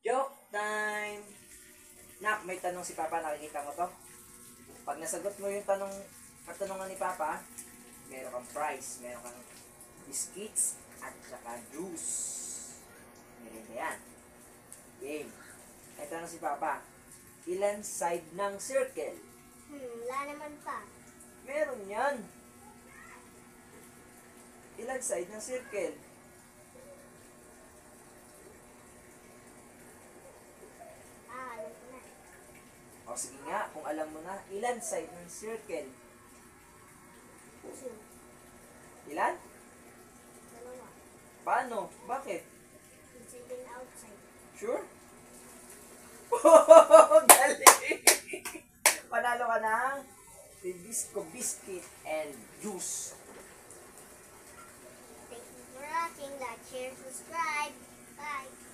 Joke time! Nak, may tanong si Papa. Nakikita mo to? Pag nasagot mo yung katanungan ni Papa, meron kang prize. Meron kang biscuits at saka juice. Meron na yan. Game. May tanong si Papa. Ilan side ng circle? Wala naman pa. Meron yan. Ilan side ng circle? Alam ko na. O sige nga, kung alam mo na, ilan side ng circle? 2. Ilan? Dalawa. Paano? Bakit? Inside and outside. Sure? Galing! Panalo ka ng Bibisco biscuit and juice. Thank you for watching. Like, share, subscribe. Bye.